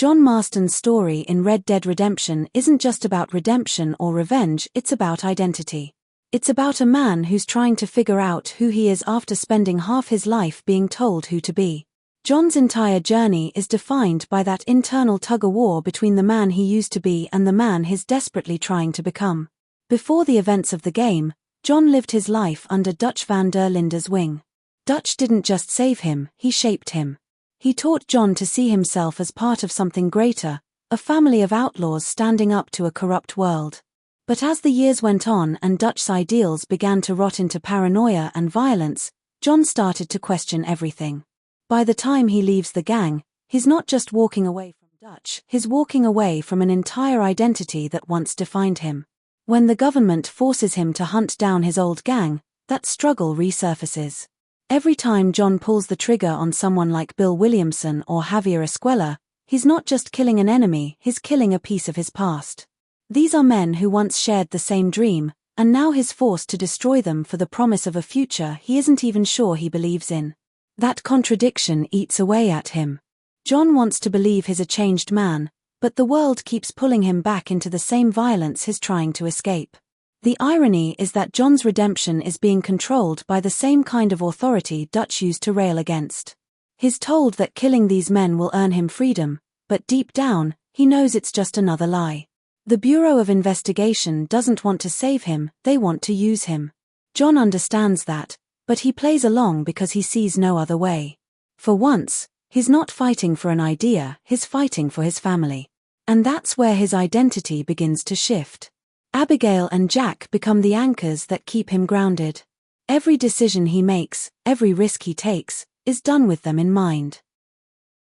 John Marston's story in Red Dead Redemption isn't just about redemption or revenge, it's about identity. It's about a man who's trying to figure out who he is after spending half his life being told who to be. John's entire journey is defined by that internal tug-of-war between the man he used to be and the man he's desperately trying to become. Before the events of the game, John lived his life under Dutch van der Linde's wing. Dutch didn't just save him, he shaped him. He taught John to see himself as part of something greater, a family of outlaws standing up to a corrupt world. But as the years went on and Dutch's ideals began to rot into paranoia and violence, John started to question everything. By the time he leaves the gang, he's not just walking away from Dutch, he's walking away from an entire identity that once defined him. When the government forces him to hunt down his old gang, that struggle resurfaces. Every time John pulls the trigger on someone like Bill Williamson or Javier Escuela, he's not just killing an enemy, he's killing a piece of his past. These are men who once shared the same dream, and now he's forced to destroy them for the promise of a future he isn't even sure he believes in. That contradiction eats away at him. John wants to believe he's a changed man, but the world keeps pulling him back into the same violence he's trying to escape. The irony is that John's redemption is being controlled by the same kind of authority Dutch used to rail against. He's told that killing these men will earn him freedom, but deep down, he knows it's just another lie. The Bureau of Investigation doesn't want to save him, they want to use him. John understands that, but he plays along because he sees no other way. For once, he's not fighting for an idea, he's fighting for his family. And that's where his identity begins to shift. Abigail and Jack become the anchors that keep him grounded. Every decision he makes, every risk he takes, is done with them in mind.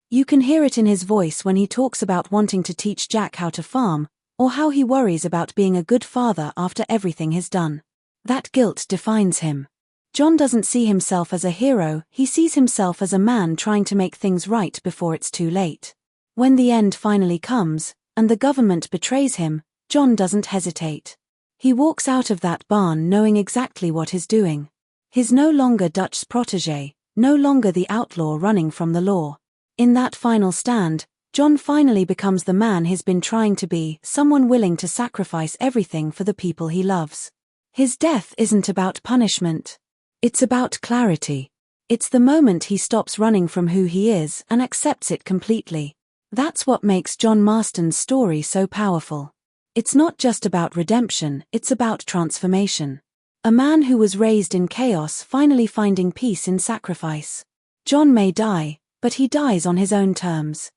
You can hear it in his voice when he talks about wanting to teach Jack how to farm, or how he worries about being a good father after everything he's done. That guilt defines him. John doesn't see himself as a hero, he sees himself as a man trying to make things right before it's too late. When the end finally comes, and the government betrays him, John doesn't hesitate. He walks out of that barn knowing exactly what he's doing. He's no longer Dutch's protégé, no longer the outlaw running from the law. In that final stand, John finally becomes the man he's been trying to be, someone willing to sacrifice everything for the people he loves. His death isn't about punishment. It's about clarity. It's the moment he stops running from who he is and accepts it completely. That's what makes John Marston's story so powerful. It's not just about redemption, it's about transformation. A man who was raised in chaos finally finding peace in sacrifice. John may die, but he dies on his own terms.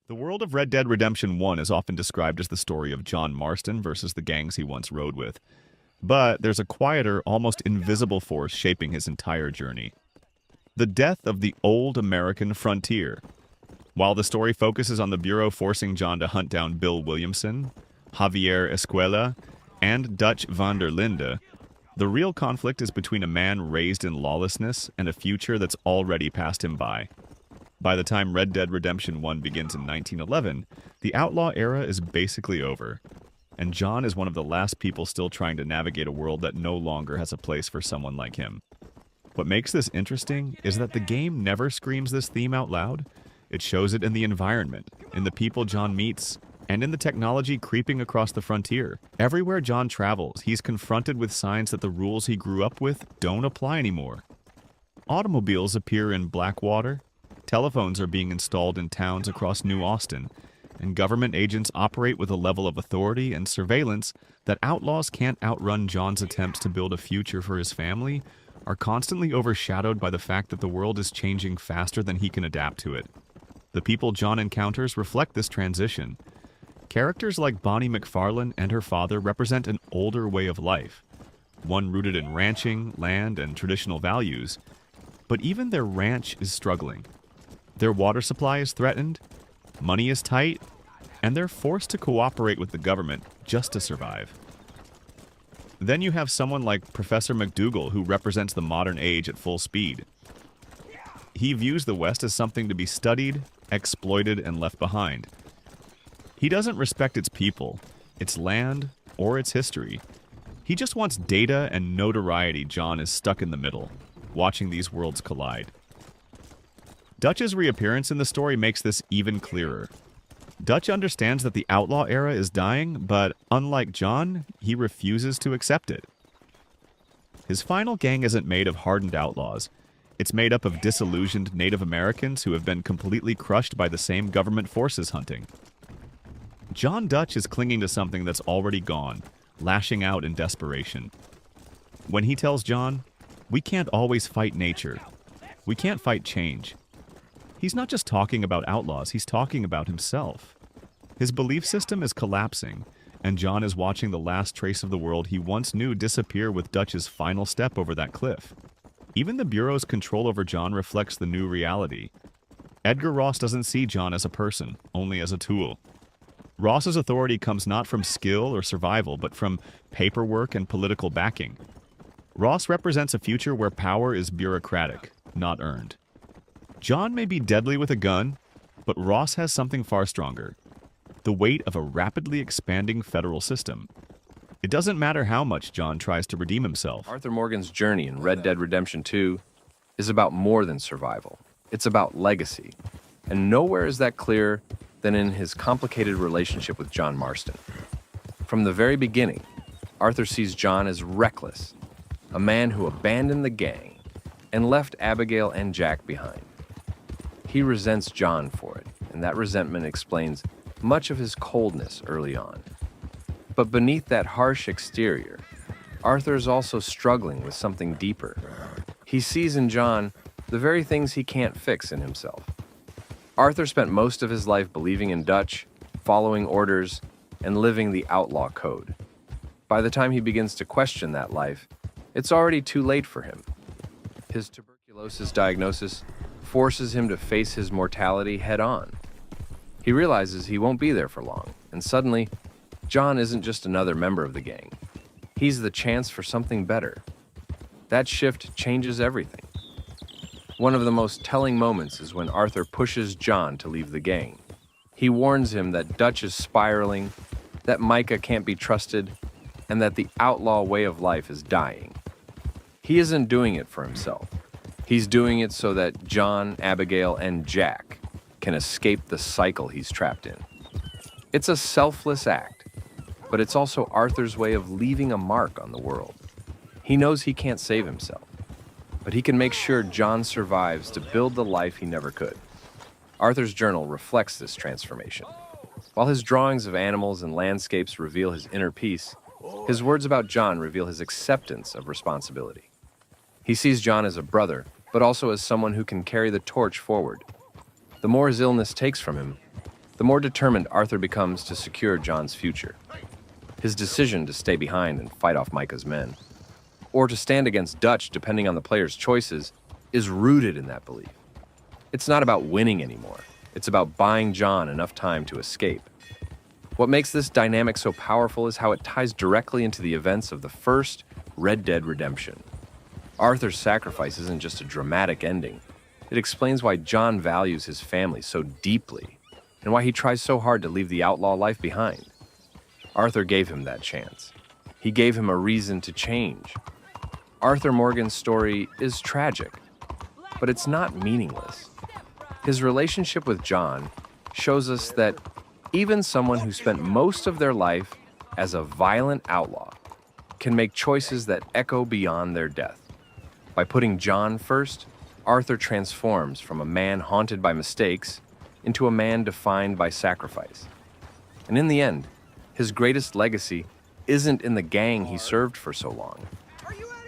The world of Red Dead Redemption 1 is often described as the story of John Marston versus the gangs he once rode with. But there's a quieter, almost invisible force shaping his entire journey. The death of the old American frontier. While the story focuses on the Bureau forcing John to hunt down Bill Williamson, Javier Escuela, and Dutch van der Linde, the real conflict is between a man raised in lawlessness and a future that's already passed him by. By the time Red Dead Redemption 1 begins in 1911, the outlaw era is basically over, and John is one of the last people still trying to navigate a world that no longer has a place for someone like him. What makes this interesting is that the game never screams this theme out loud. It shows it in the environment, in the people John meets, and in the technology creeping across the frontier. Everywhere John travels, he's confronted with signs that the rules he grew up with don't apply anymore. Automobiles appear in Blackwater, telephones are being installed in towns across New Austin, and government agents operate with a level of authority and surveillance that outlaws can't outrun. John's attempts to build a future for his family are constantly overshadowed by the fact that the world is changing faster than he can adapt to it. The people John encounters reflect this transition. Characters like Bonnie McFarlane and her father represent an older way of life, one rooted in ranching, land, and traditional values. But even their ranch is struggling. Their water supply is threatened, money is tight, and they're forced to cooperate with the government just to survive. Then you have someone like Professor McDougal, who represents the modern age at full speed. He views the West as something to be studied, exploited, and left behind. He doesn't respect its people, its land, or its history. He just wants data and notoriety. John is stuck in the middle, watching these worlds collide. Dutch's reappearance in the story makes this even clearer. Dutch understands that the outlaw era is dying, but unlike John, he refuses to accept it. His final gang isn't made of hardened outlaws. It's made up of disillusioned Native Americans who have been completely crushed by the same government forces hunting. John Dutch is clinging to something that's already gone, lashing out in desperation. When he tells John, "We can't always fight nature. We can't fight change," he's not just talking about outlaws, he's talking about himself. His belief system is collapsing, and John is watching the last trace of the world he once knew disappear with Dutch's final step over that cliff. Even the Bureau's control over John reflects the new reality. Edgar Ross doesn't see John as a person, only as a tool. Ross's authority comes not from skill or survival, but from paperwork and political backing. Ross represents a future where power is bureaucratic, not earned. John may be deadly with a gun, but Ross has something far stronger: the weight of a rapidly expanding federal system. It doesn't matter how much John tries to redeem himself. Arthur Morgan's journey in Red Dead Redemption 2 is about more than survival. It's about legacy. And nowhere is that clearer than in his complicated relationship with John Marston. From the very beginning, Arthur sees John as reckless, a man who abandoned the gang and left Abigail and Jack behind. He resents John for it, and that resentment explains much of his coldness early on. But beneath that harsh exterior, Arthur is also struggling with something deeper. He sees in John the very things he can't fix in himself. Arthur spent most of his life believing in Dutch, following orders, and living the outlaw code. By the time he begins to question that life, it's already too late for him. His tuberculosis diagnosis forces him to face his mortality head-on. He realizes he won't be there for long, and suddenly, John isn't just another member of the gang. He's the chance for something better. That shift changes everything. One of the most telling moments is when Arthur pushes John to leave the gang. He warns him that Dutch is spiraling, that Micah can't be trusted, and that the outlaw way of life is dying. He isn't doing it for himself. He's doing it so that John, Abigail, and Jack can escape the cycle he's trapped in. It's a selfless act, but it's also Arthur's way of leaving a mark on the world. He knows he can't save himself, but he can make sure John survives to build the life he never could. Arthur's journal reflects this transformation. While his drawings of animals and landscapes reveal his inner peace, his words about John reveal his acceptance of responsibility. He sees John as a brother, but also as someone who can carry the torch forward. The more his illness takes from him, the more determined Arthur becomes to secure John's future. His decision to stay behind and fight off Micah's men, or to stand against Dutch depending on the player's choices, is rooted in that belief. It's not about winning anymore. It's about buying John enough time to escape. What makes this dynamic so powerful is how it ties directly into the events of the first Red Dead Redemption. Arthur's sacrifice isn't just a dramatic ending. It explains why John values his family so deeply, and why he tries so hard to leave the outlaw life behind. Arthur gave him that chance. He gave him a reason to change. Arthur Morgan's story is tragic, but it's not meaningless. His relationship with John shows us that even someone who spent most of their life as a violent outlaw can make choices that echo beyond their death. By putting John first, Arthur transforms from a man haunted by mistakes into a man defined by sacrifice. And in the end, his greatest legacy isn't in the gang he served for so long.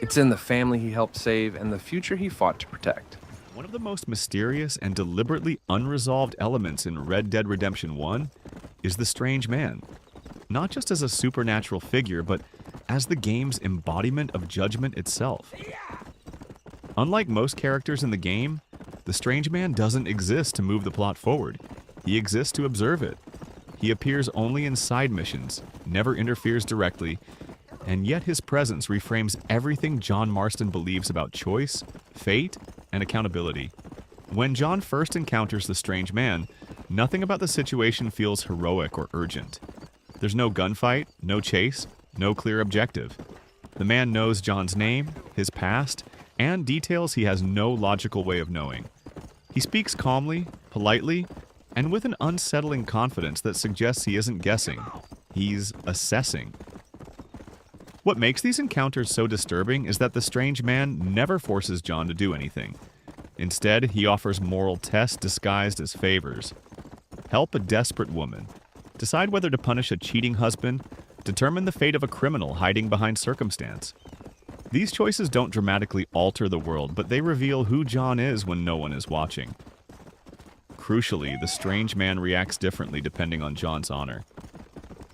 It's in the family he helped save and the future he fought to protect. One of the most mysterious and deliberately unresolved elements in Red Dead Redemption 1 is the Strange Man. Not just as a supernatural figure, but as the game's embodiment of judgment itself. Unlike most characters in the game, the Strange Man doesn't exist to move the plot forward. He exists to observe it. He appears only in side missions, never interferes directly, and yet his presence reframes everything John Marston believes about choice, fate, and accountability. When John first encounters the Strange Man, nothing about the situation feels heroic or urgent. There's no gunfight, no chase, no clear objective. The man knows John's name, his past, and details he has no logical way of knowing. He speaks calmly, politely, and with an unsettling confidence that suggests he isn't guessing. He's assessing. What makes these encounters so disturbing is that the strange man never forces John to do anything. Instead, he offers moral tests disguised as favors. Help a desperate woman. Decide whether to punish a cheating husband. Determine the fate of a criminal hiding behind circumstance. These choices don't dramatically alter the world, but they reveal who John is when no one is watching. Crucially, the strange man reacts differently depending on John's honor.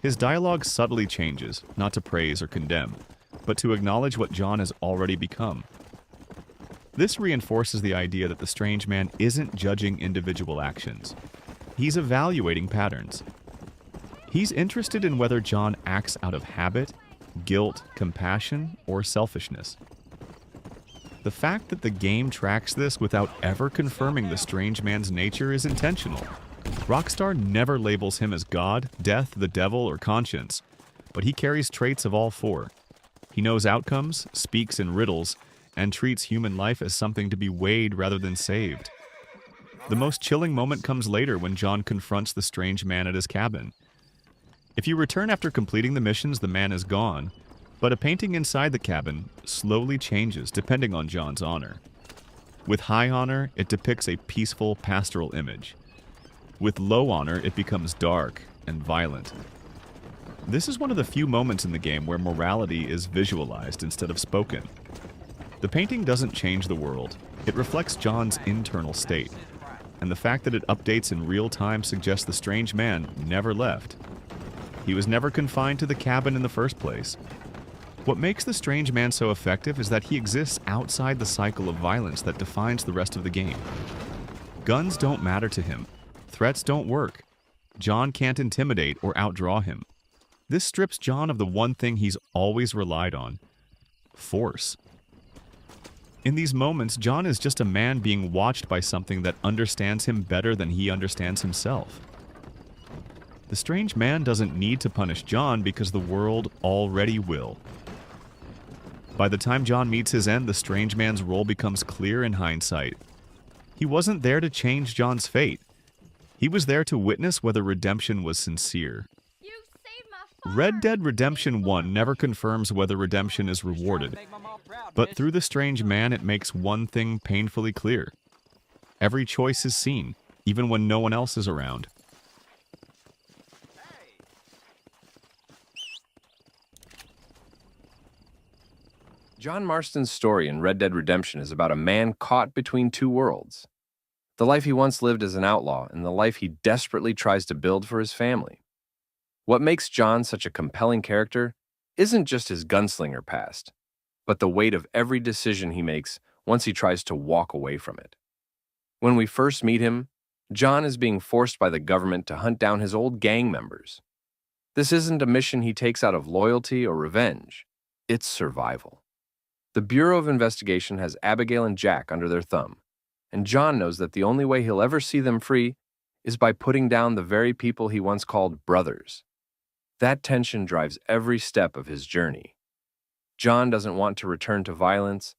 His dialogue subtly changes, not to praise or condemn, but to acknowledge what John has already become. This reinforces the idea that the strange man isn't judging individual actions. He's evaluating patterns. He's interested in whether John acts out of habit, guilt, compassion, or selfishness. The fact that the game tracks this without ever confirming the strange man's nature is intentional. Rockstar never labels him as God, death, the devil, or conscience, but he carries traits of all four. He knows outcomes, speaks in riddles, and treats human life as something to be weighed rather than saved. The most chilling moment comes later when John confronts the strange man at his cabin. If you return after completing the missions, the man is gone, but a painting inside the cabin slowly changes depending on John's honor. With high honor, it depicts a peaceful pastoral image. With low honor, it becomes dark and violent. This is one of the few moments in the game where morality is visualized instead of spoken. The painting doesn't change the world, it reflects John's internal state, and the fact that it updates in real time suggests the strange man never left. He was never confined to the cabin in the first place. What makes the strange man so effective is that he exists outside the cycle of violence that defines the rest of the game. Guns don't matter to him. Threats don't work. John can't intimidate or outdraw him. This strips John of the one thing he's always relied on: force. In these moments, John is just a man being watched by something that understands him better than he understands himself. The strange man doesn't need to punish John because the world already will. By the time John meets his end, the strange man's role becomes clear in hindsight. He wasn't there to change John's fate. He was there to witness whether redemption was sincere. Red Dead Redemption 1 never confirms whether redemption is rewarded, but through the strange man it makes one thing painfully clear. Every choice is seen, even when no one else is around. John Marston's story in Red Dead Redemption is about a man caught between two worlds. The life he once lived as an outlaw and the life he desperately tries to build for his family. What makes John such a compelling character isn't just his gunslinger past, but the weight of every decision he makes once he tries to walk away from it. When we first meet him, John is being forced by the government to hunt down his old gang members. This isn't a mission he takes out of loyalty or revenge, it's survival. The Bureau of Investigation has Abigail and Jack under their thumb, and John knows that the only way he'll ever see them free is by putting down the very people he once called brothers. That tension drives every step of his journey. John doesn't want to return to violence,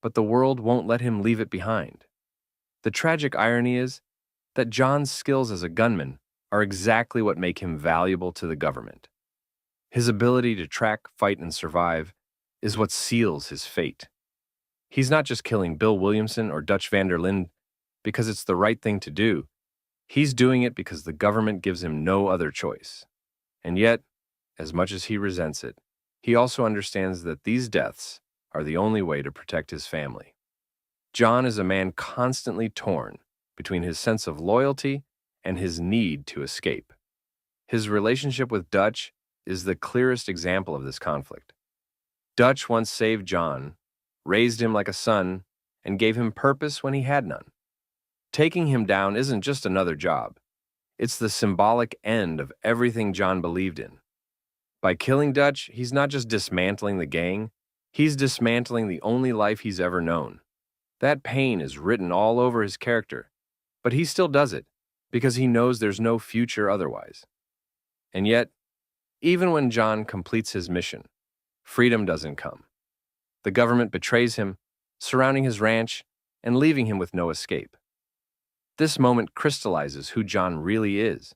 but the world won't let him leave it behind. The tragic irony is that John's skills as a gunman are exactly what make him valuable to the government. His ability to track, fight, and survive is what seals his fate. He's not just killing Bill Williamson or Dutch van der Linde because it's the right thing to do. He's doing it because the government gives him no other choice. And yet, as much as he resents it, he also understands that these deaths are the only way to protect his family. John is a man constantly torn between his sense of loyalty and his need to escape. His relationship with Dutch is the clearest example of this conflict. Dutch once saved John, raised him like a son, and gave him purpose when he had none. Taking him down isn't just another job. It's the symbolic end of everything John believed in. By killing Dutch, he's not just dismantling the gang, he's dismantling the only life he's ever known. That pain is written all over his character, but he still does it because he knows there's no future otherwise. And yet, even when John completes his mission, freedom doesn't come. The government betrays him, surrounding his ranch and leaving him with no escape. This moment crystallizes who John really is.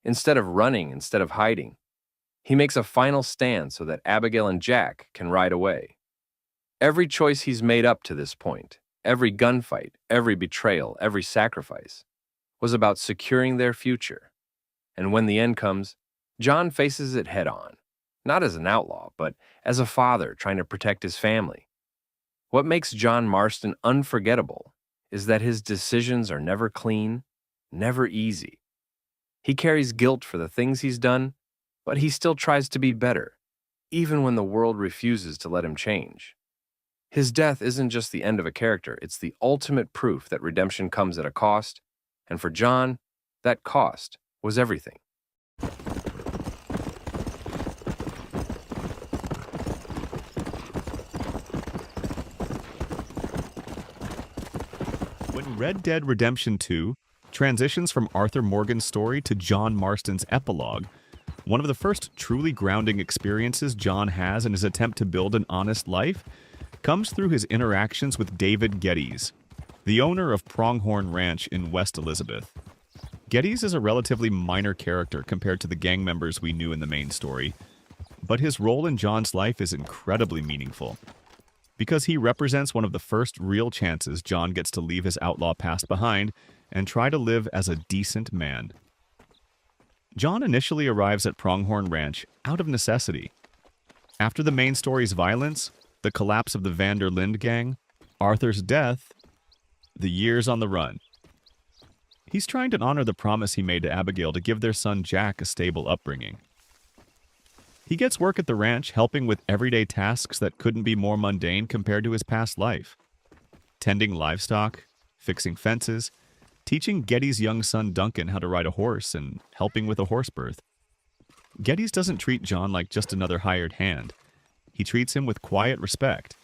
Instead of running, instead of hiding, he makes a final stand so that Abigail and Jack can ride away. Every choice he's made up to this point, every gunfight, every betrayal, every sacrifice, was about securing their future. And when the end comes, John faces it head-on, not as an outlaw, but as a father trying to protect his family. What makes John Marston unforgettable is that his decisions are never clean, never easy. He carries guilt for the things he's done, but he still tries to be better, even when the world refuses to let him change. His death isn't just the end of a character, it's the ultimate proof that redemption comes at a cost, and for John, that cost was everything. When Red Dead Redemption 2 transitions from Arthur Morgan's story to John Marston's epilogue, one of the first truly grounding experiences John has in his attempt to build an honest life comes through his interactions with David Geddes, the owner of Pronghorn Ranch in West Elizabeth. Geddes is a relatively minor character compared to the gang members we knew in the main story, but his role in John's life is incredibly meaningful, because he represents one of the first real chances John gets to leave his outlaw past behind and try to live as a decent man. John initially arrives at Pronghorn Ranch out of necessity. After the main story's violence, the collapse of the Van der Linde gang, Arthur's death, the years on the run, he's trying to honor the promise he made to Abigail to give their son Jack a stable upbringing. He gets work at the ranch helping with everyday tasks that couldn't be more mundane compared to his past life. Tending livestock, fixing fences, teaching Geddes' young son Duncan how to ride a horse, and helping with a horse birth. Geddes doesn't treat John like just another hired hand. He treats him with quiet respect.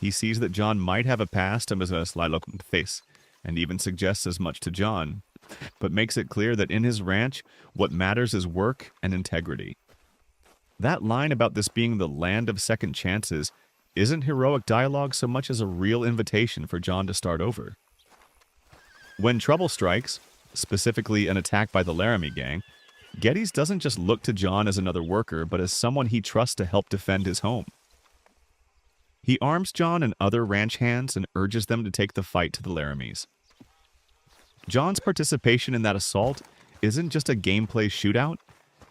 He sees that John might have a past and is a sly-looking face, and even suggests as much to John, but makes it clear that in his ranch, what matters is work and integrity. That line about this being the land of second chances isn't heroic dialogue so much as a real invitation for John to start over. When trouble strikes, specifically an attack by the Laramie gang, Geddes doesn't just look to John as another worker, but as someone he trusts to help defend his home. He arms John and other ranch hands and urges them to take the fight to the Laramies. John's participation in that assault isn't just a gameplay shootout,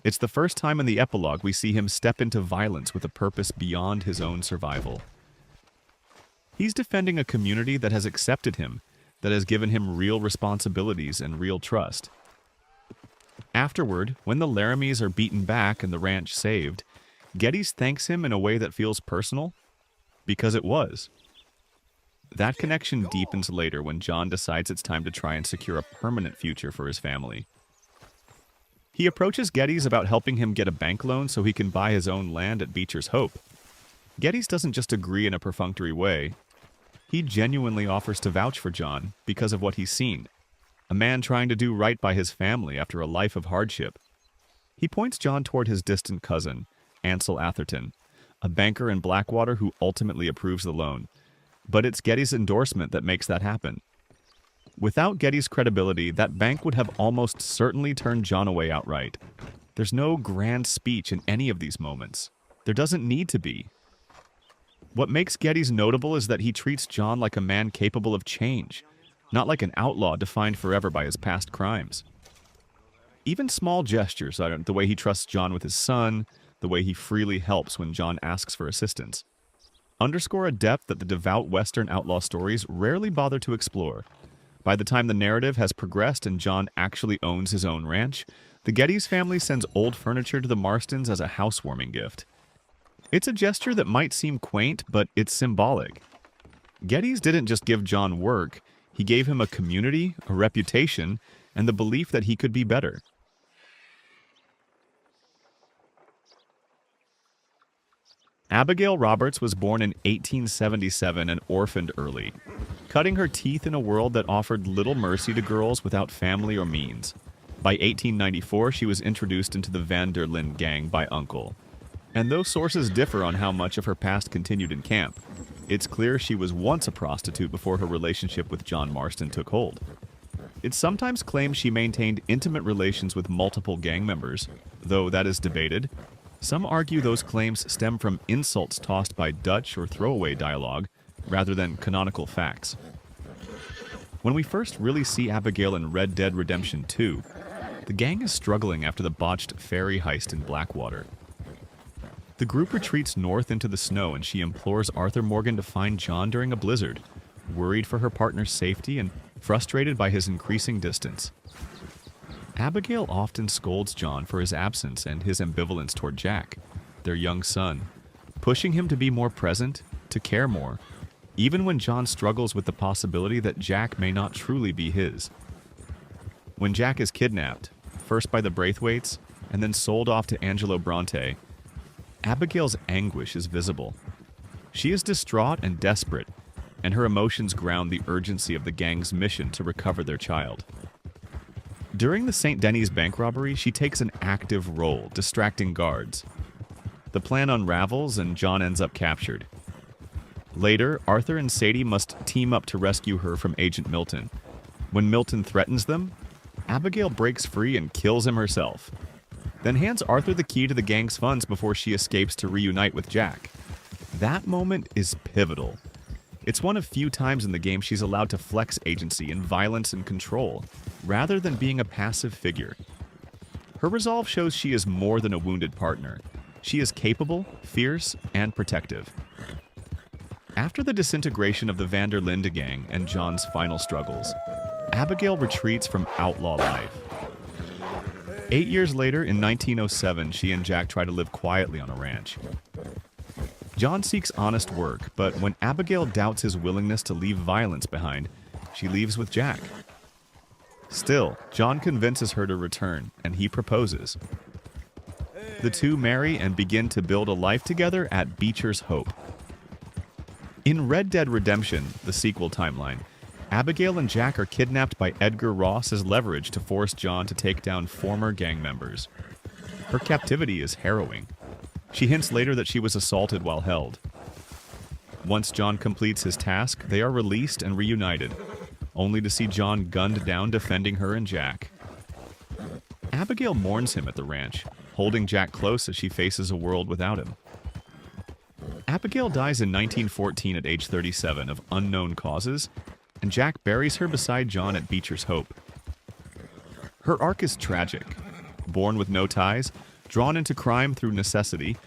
it's the first time in the epilogue we see him step into violence with a purpose beyond his own survival. He's defending a community that has accepted him, that has given him real responsibilities and real trust. Afterward, when the Laramies are beaten back and the ranch saved, Geddes thanks him in a way that feels personal, because it was. That connection deepens later when John decides it's time to try and secure a permanent future for his family. He approaches Geddes about helping him get a bank loan so he can buy his own land at Beecher's Hope. Geddes doesn't just agree in a perfunctory way. He genuinely offers to vouch for John because of what he's seen. A man trying to do right by his family after a life of hardship. He points John toward his distant cousin, Ansel Atherton, a banker in Blackwater who ultimately approves the loan. But it's Geddes' endorsement that makes that happen. Without Geddes' credibility, that bank would have almost certainly turned John away outright. There's no grand speech in any of these moments. There doesn't need to be. What makes Geddes notable is that he treats John like a man capable of change, not like an outlaw defined forever by his past crimes. Even small gestures, the way he trusts John with his son, the way he freely helps when John asks for assistance, underscore a depth that the devout Western outlaw stories rarely bother to explore. By the time the narrative has progressed and John actually owns his own ranch, the Geddes family sends old furniture to the Marstons as a housewarming gift. It's a gesture that might seem quaint, but it's symbolic. Geddes didn't just give John work, he gave him a community, a reputation, and the belief that he could be better. Abigail Roberts was born in 1877 and orphaned early, cutting her teeth in a world that offered little mercy to girls without family or means. By 1894, she was introduced into the Van der Linde gang by Uncle. And though sources differ on how much of her past continued in camp, it's clear she was once a prostitute before her relationship with John Marston took hold. It's sometimes claimed she maintained intimate relations with multiple gang members, though that is debated. Some argue those claims stem from insults tossed by Dutch or throwaway dialogue, rather than canonical facts. When we first really see Abigail in Red Dead Redemption 2, the gang is struggling after the botched ferry heist in Blackwater. The group retreats north into the snow and she implores Arthur Morgan to find John during a blizzard, worried for her partner's safety and frustrated by his increasing distance. Abigail often scolds John for his absence and his ambivalence toward Jack, their young son, pushing him to be more present, to care more, even when John struggles with the possibility that Jack may not truly be his. When Jack is kidnapped, first by the Braithwaites and then sold off to Angelo Bronte, Abigail's anguish is visible. She is distraught and desperate, and her emotions ground the urgency of the gang's mission to recover their child. During the St. Denis bank robbery, she takes an active role, distracting guards. The plan unravels and John ends up captured. Later, Arthur and Sadie must team up to rescue her from Agent Milton. When Milton threatens them, Abigail breaks free and kills him herself, then hands Arthur the key to the gang's funds before she escapes to reunite with Jack. That moment is pivotal. It's one of few times in the game she's allowed to flex agency in violence and control, rather than being a passive figure. Her resolve shows she is more than a wounded partner. She is capable, fierce, and protective. After the disintegration of the Van der Linde gang and John's final struggles, Abigail retreats from outlaw life. 8 years later, in 1907, she and Jack try to live quietly on a ranch. John seeks honest work, but when Abigail doubts his willingness to leave violence behind, she leaves with Jack. Still, John convinces her to return, and he proposes. The two marry and begin to build a life together at Beecher's Hope. In Red Dead Redemption, the sequel timeline, Abigail and Jack are kidnapped by Edgar Ross as leverage to force John to take down former gang members. Her captivity is harrowing. She hints later that she was assaulted while held. Once John completes his task, they are released and reunited, only to see John gunned down defending her and Jack. Abigail mourns him at the ranch, holding Jack close as she faces a world without him. Abigail dies in 1914 at age 37 of unknown causes, and Jack buries her beside John at Beecher's Hope. Her arc is tragic. Born with no ties, drawn into crime through necessity,